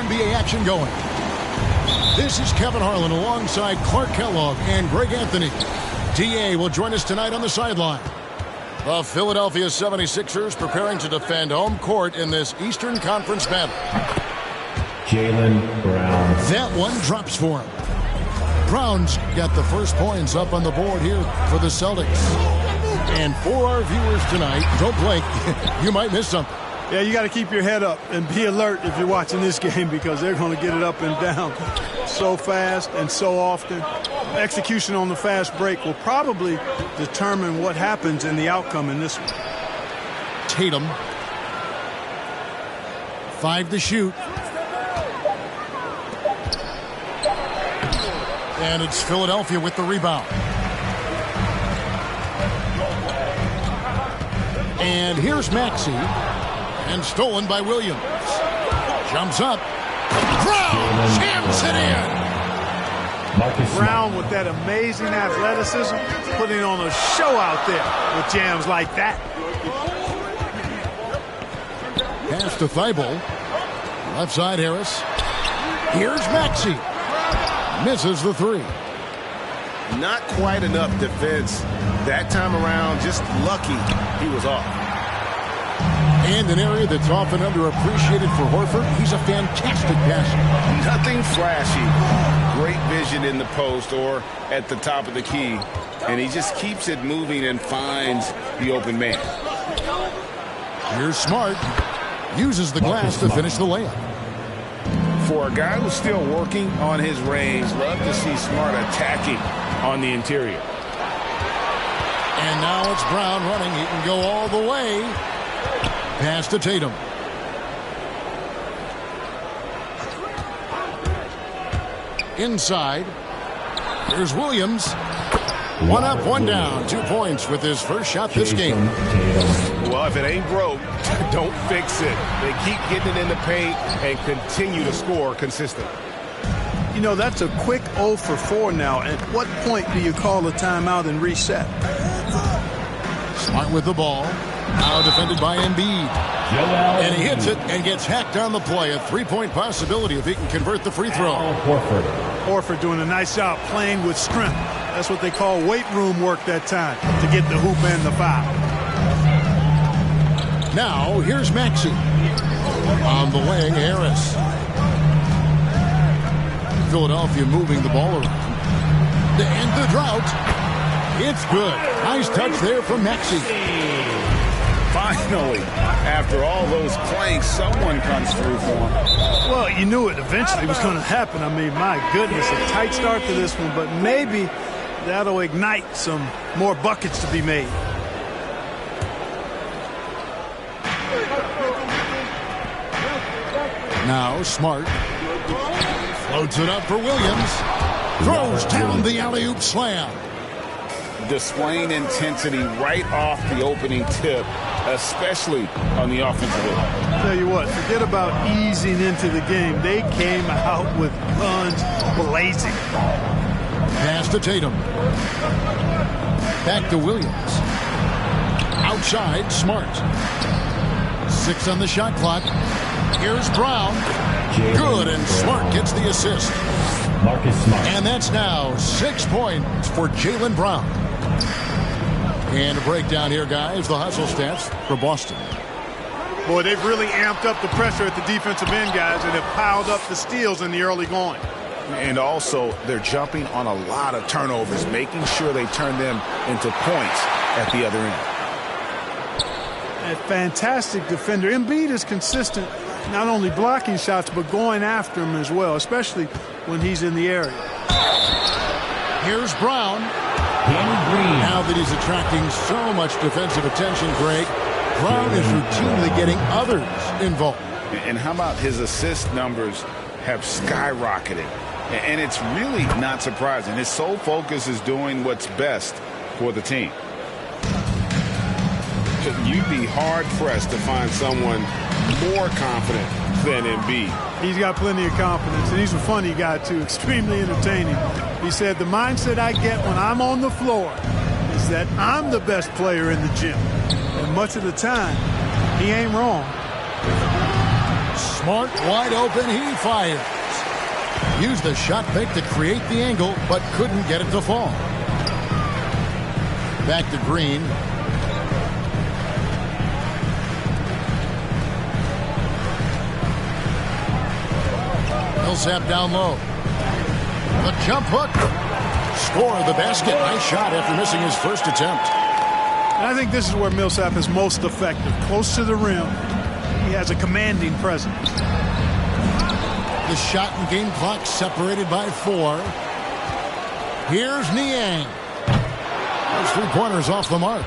NBA action going. This is Kevin Harlan alongside Clark Kellogg and Greg Anthony. DA will join us tonight on the sideline. The Philadelphia 76ers preparing to defend home court in this Eastern Conference battle. Jaylen Brown. That one drops for him. Brown's got the first points up on the board here for the Celtics. And for our viewers tonight, don't blink, you might miss something. Yeah, you got to keep your head up and be alert if you're watching this game because they're going to get it up and down so fast and so often. Execution on the fast break will probably determine what happens in the outcome in this one. Tatum. 5 to shoot. And it's Philadelphia with the rebound. And here's Maxey. And stolen by Williams. Jumps up. Brown jams it in. Brown with that amazing athleticism, putting on a show out there with jams like that. Pass to Thibault. Left side Harris. Here's Maxey. Misses the three. Not quite enough defense that time around. Just lucky he was off. And an area that's often underappreciated for Horford. He's a fantastic passer. Nothing flashy. Great vision in the post or at the top of the key. And he just keeps it moving and finds the open man. Here's Smart. Uses the glass to finish the layup. For a guy who's still working on his range, love to see Smart attacking on the interior. And now it's Brown running. He can go all the way. Pass to Tatum. Inside. Here's Williams. One up, one down. 2 points with his first shot this game. Well, if it ain't broke, don't fix it. They keep getting it in the paint and continue to score consistently. You know, that's a quick 0 for 4 now. At what point do you call a timeout and reset? Smart with the ball. Now defended by Embiid. And he hits it and gets hacked on the play. A 3-point possibility if he can convert the free throw. Horford doing a nice job playing with strength. That's what they call weight room work that time to get the hoop and the foul. Now here's Maxey. On the wing, Harris. Philadelphia moving the ball around. To end the drought. It's good. Nice touch there from Maxey. Finally, after all those planks, someone comes through for him. Well, you knew it eventually was going to happen. I mean, my goodness, a tight start to this one, but maybe that'll ignite some more buckets to be made. Now Smart. Floats it up for Williams. Throws down the alley-oop slam. Displaying intensity right off the opening tip, especially on the offensive end. Tell you what, forget about easing into the game. They came out with guns blazing. Pass to Tatum. Back to Williams. Outside, Smart. 6 on the shot clock. Here's Brown. Good, and Smart gets the assist. Marcus Smart. And that's now 6 points for Jaylen Brown. And a breakdown here, guys. The hustle stats for Boston. Boy, they've really amped up the pressure at the defensive end, guys, and have piled up the steals in the early going. And also, they're jumping on a lot of turnovers, making sure they turn them into points at the other end. A fantastic defender. Embiid is consistent, not only blocking shots, but going after them as well, especially when he's in the area. Here's Brown. Now that he's attracting so much defensive attention, Greg, Brown is routinely getting others involved. And how about his assist numbers have skyrocketed? And it's really not surprising. His sole focus is doing what's best for the team. You'd be hard-pressed to find someone more confident than Embiid. He's got plenty of confidence, and he's a funny guy, too, extremely entertaining. He said, the mindset I get when I'm on the floor is that I'm the best player in the gym. And much of the time, he ain't wrong. Smart, wide open, he fires. Used the shot fake to create the angle, but couldn't get it to fall. Back to Green. Millsap down low. The jump hook. Score the basket. Nice shot after missing his first attempt. And I think this is where Millsap is most effective. Close to the rim. He has a commanding presence. The shot and game clock separated by 4. Here's Niang. Those 3-pointers off the mark.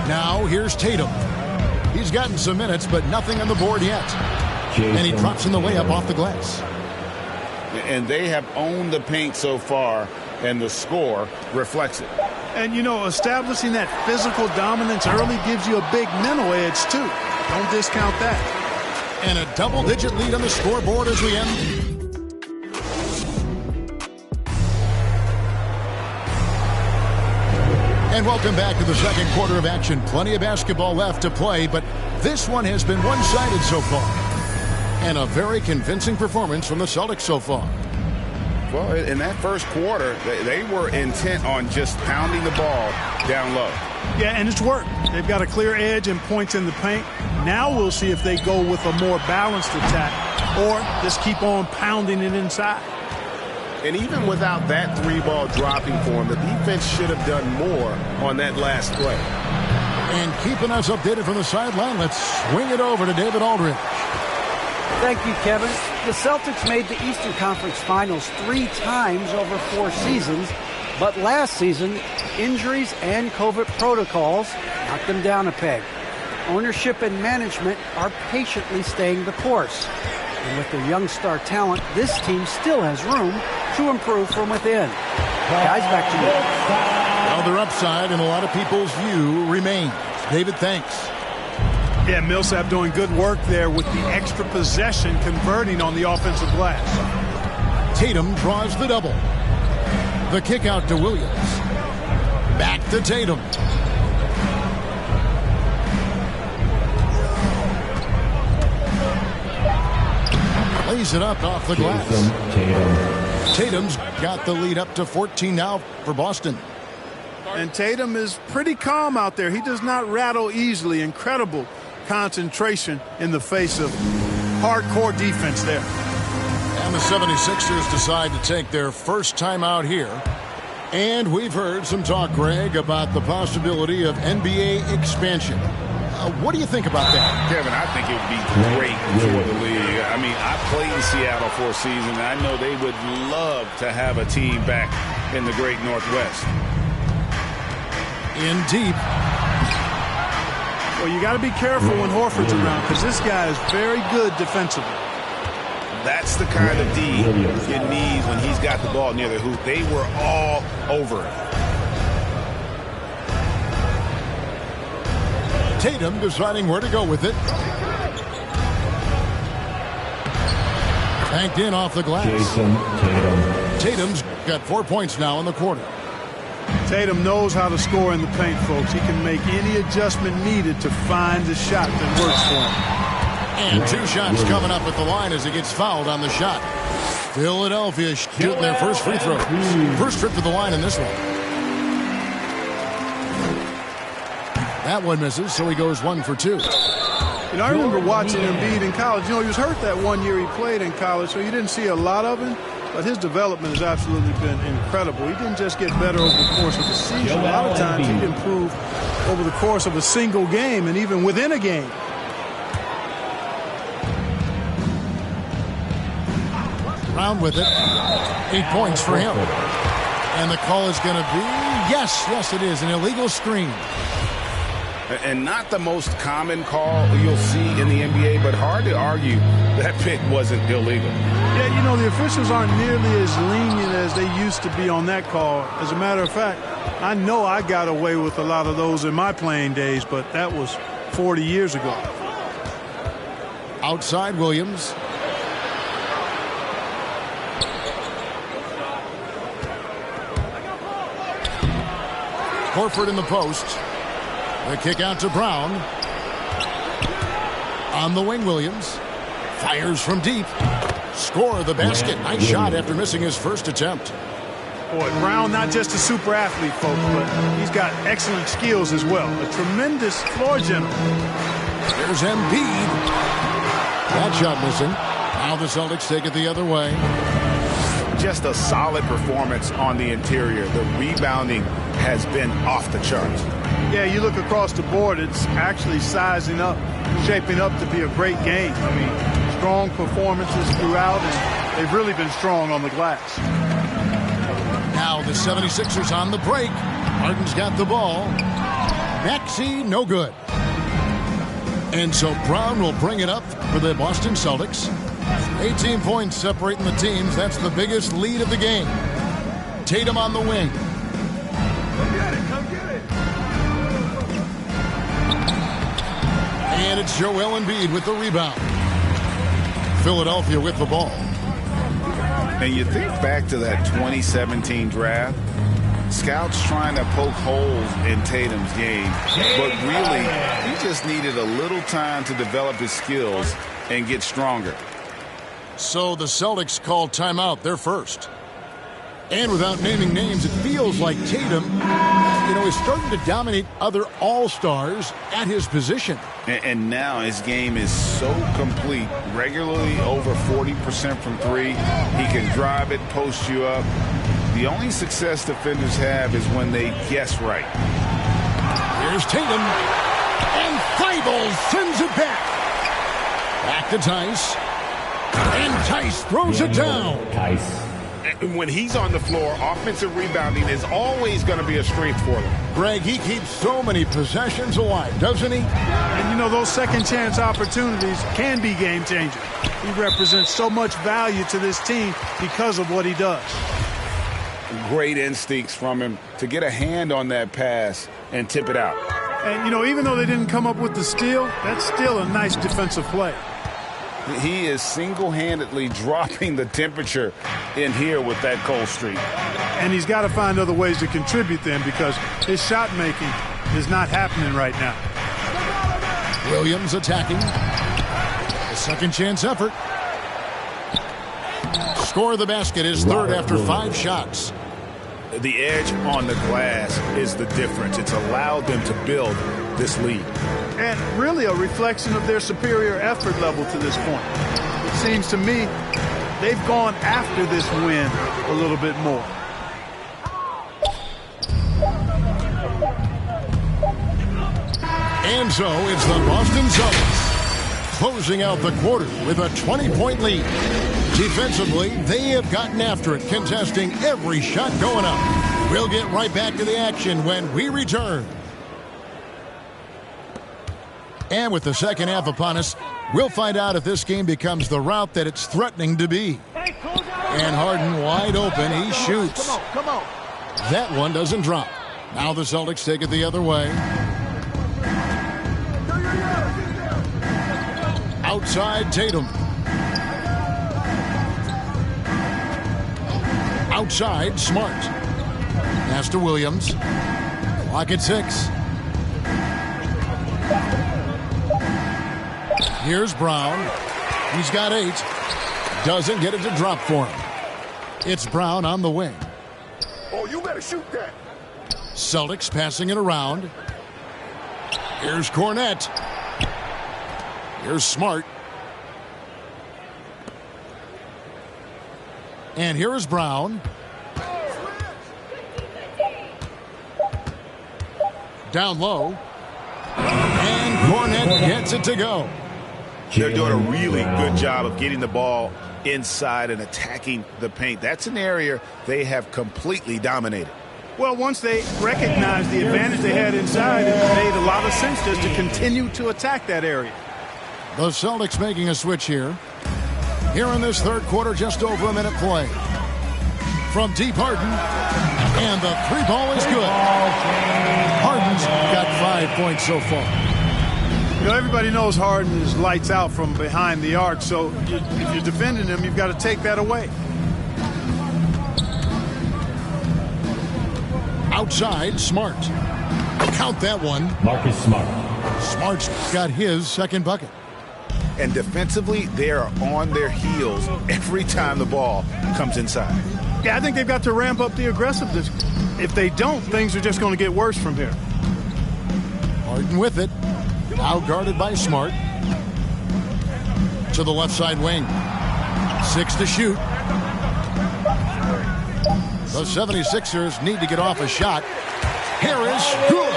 Now here's Tatum. He's gotten some minutes, but nothing on the board yet. And he drops in the layup off the glass. And they have owned the paint so far, and the score reflects it. And, you know, establishing that physical dominance early gives you a big mental edge, too. Don't discount that. And a double-digit lead on the scoreboard as we end. And welcome back to the second quarter of action. Plenty of basketball left to play, but this one has been one-sided so far. And a very convincing performance from the Celtics so far. Well, in that first quarter, they were intent on just pounding the ball down low. Yeah, and it's worked. They've got a clear edge and points in the paint. Now we'll see if they go with a more balanced attack or just keep on pounding it inside. And even without that 3-ball dropping for him, the defense should have done more on that last play. And keeping us updated from the sideline, let's swing it over to David Aldridge. Thank you, Kevin. The Celtics made the Eastern Conference Finals 3 times over 4 seasons, but last season, injuries and COVID protocols knocked them down a peg. Ownership and management are patiently staying the course. And with their young star talent, this team still has room to improve from within. Guys, back to you. Well, their upside in a lot of people's view remains. David, thanks. Yeah, Millsap doing good work there with the extra possession converting on the offensive glass. Tatum draws the double. The kick out to Williams. Back to Tatum. Lays it up off the glass. Tatum's got the lead up to 14 now for Boston. And Tatum is pretty calm out there. He does not rattle easily. Incredible concentration in the face of hardcore defense there. And the 76ers decide to take their first time out here. And we've heard some talk, Greg, about the possibility of NBA expansion. What do you think about that? Kevin, I think it would be great for the league. I mean, I played in Seattle for a season, and I know they would love to have a team back in the great Northwest. In deep. Well, you got to be careful when Horford's around because this guy is very good defensively. That's the kind of D you need when he's got the ball near the hoop. They were all over it. Tatum deciding where to go with it. Banked in off the glass. Tatum's got 4 points now in the quarter. Tatum knows how to score in the paint, folks. He can make any adjustment needed to find the shot that works for him. And 2 shots coming up at the line as he gets fouled on the shot. Philadelphia shooting their first free throw. First trip to the line in this one. That one misses, so he goes 1 for 2. You know, I remember watching Embiid in college. You know, he was hurt that 1 year he played in college, so you didn't see a lot of him. But his development has absolutely been incredible. He didn't just get better over the course of the season. A lot of times he'd improve over the course of a single game and even within a game. Brown with it. 8 points for him. And the call is going to be, yes, it is, an illegal screen. And not the most common call you'll see in the NBA, but hard to argue that pick wasn't illegal. Yeah, you know, the officials aren't nearly as lenient as they used to be on that call. As a matter of fact, I know I got away with a lot of those in my playing days, but that was 40 years ago. Outside Williams. Horford in the post. The kick out to Brown. On the wing, Williams. Fires from deep. Score the basket. Nice shot after missing his first attempt. Boy, Brown, not just a super athlete, folks, but he's got excellent skills as well. A tremendous floor general. There's Embiid. That shot missing. Now the Celtics take it the other way. Just a solid performance on the interior. The rebounding has been off the charts. Yeah, you look across the board, it's actually sizing up, shaping up to be a great game. I mean, strong performances throughout, and they've really been strong on the glass. Now the 76ers on the break. Harden's got the ball. Maxey, no good. And so Brown will bring it up for the Boston Celtics. 18 points separating the teams. That's the biggest lead of the game. Tatum on the wing. Come get it, come get it. And it's Joel Embiid with the rebound. Philadelphia with the ball. And you think back to that 2017 draft, scouts trying to poke holes in Tatum's game, but really, he just needed a little time to develop his skills and get stronger. So the Celtics call timeout, their first. And without naming names, it feels like Tatum, is starting to dominate other all-stars at his position. And now his game is so complete, regularly over 40% from three. He can drive it, post you up. The only success defenders have is when they guess right. Here's Tatum. And Thibault sends it back. Back to Tice. And Tice throws it down. Tice. When he's on the floor, offensive rebounding is always going to be a strength for them. Greg, he keeps so many possessions alive, doesn't he? And, those second chance opportunities can be game changers. He represents so much value to this team because of what he does. Great instincts from him to get a hand on that pass and tip it out. And, even though they didn't come up with the steal, that's still a nice defensive play. He is single-handedly dropping the temperature in here with that cold streak. And he's got to find other ways to contribute then, because his shot making is not happening right now. Williams attacking. A second chance effort. Score the basket, his third after 5 shots. The edge on the glass is the difference. It's allowed them to build this lead. And really a reflection of their superior effort level to this point. It seems to me they've gone after this win a little bit more. And so it's the Boston Celtics closing out the quarter with a 20-point lead. Defensively, they have gotten after it, contesting every shot going up. We'll get right back to the action when we return. And with the second half upon us, we'll find out if this game becomes the route that it's threatening to be. And Harden wide open. He shoots. Come on. That one doesn't drop. Now the Celtics take it the other way. Outside Tatum. Outside Smart. Pass to Williams. Clock at 6. Here's Brown. He's got 8. Doesn't get it to drop for him. It's Brown on the wing. Oh, you better shoot that. Celtics passing it around. Here's Cornette. Here's Smart. And here is Brown. Down low. And Cornette gets it to go. They're doing a really good job of getting the ball inside and attacking the paint. That's an area they have completely dominated. Well, once they recognized the advantage they had inside, it made a lot of sense just to continue to attack that area. The Celtics making a switch here. Here in this third quarter, just over a minute play. From deep, Harden. And the 3-ball is good. Harden's got 5 points so far. Everybody knows Harden is lights out from behind the arc, so if you're defending him, you've got to take that away. Outside, Smart. Count that one. Marcus Smart. Smart's got his second bucket. And defensively, they are on their heels every time the ball comes inside. Yeah, I think they've got to ramp up the aggressiveness. If they don't, things are just going to get worse from here. Harden with it. Out guarded by Smart. To the left side wing. 6 to shoot. The 76ers need to get off a shot. Harris, good.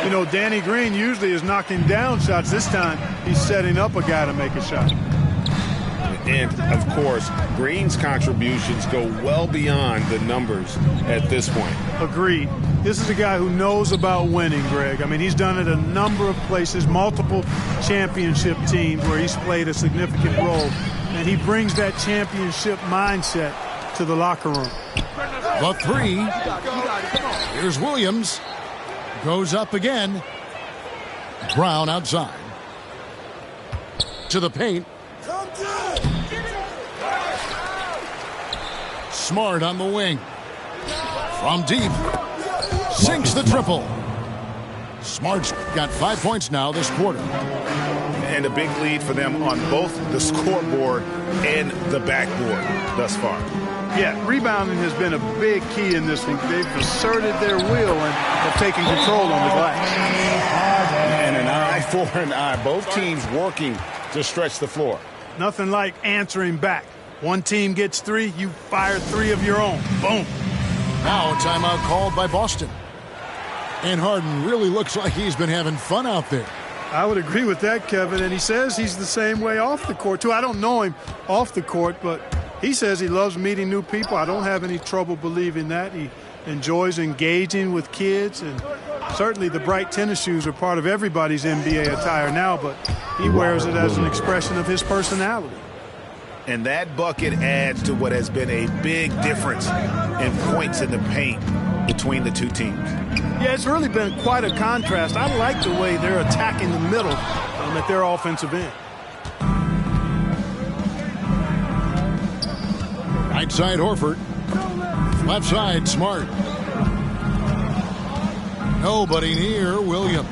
You know, Danny Green usually is knocking down shots. This time, he's setting up a guy to make a shot. And, of course, Green's contributions go well beyond the numbers at this point. Agreed. This is a guy who knows about winning, Greg. I mean, he's done it a number of places, multiple championship teams where he's played a significant role. And he brings that championship mindset to the locker room. The 3. Here's Williams. Goes up again. Brown outside. To the paint. Smart on the wing. From deep. Sinks the triple. Smart's got 5 points now this quarter. And a big lead for them on both the scoreboard and the backboard thus far. Yeah, rebounding has been a big key in this one. They've asserted their will and have taken control on the glass. And an eye for an eye. Both teams working to stretch the floor. Nothing like answering back. One team gets 3, you fire 3 of your own. Boom. Now a timeout called by Boston. And Harden really looks like he's been having fun out there. I would agree with that, Kevin. And he says he's the same way off the court, too. I don't know him off the court, but he says he loves meeting new people. I don't have any trouble believing that. He enjoys engaging with kids. And certainly the bright tennis shoes are part of everybody's NBA attire now, but he wears it as an expression of his personality. And that bucket adds to what has been a big difference in points in the paint between the two teams. Yeah, it's really been quite a contrast. I like the way they're attacking the middle at their offensive end. Right side, Horford. Left side, Smart. Nobody near Williams.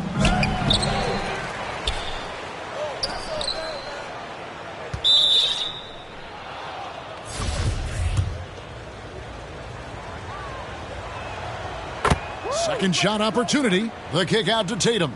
Second shot opportunity. The kick out to Tatum.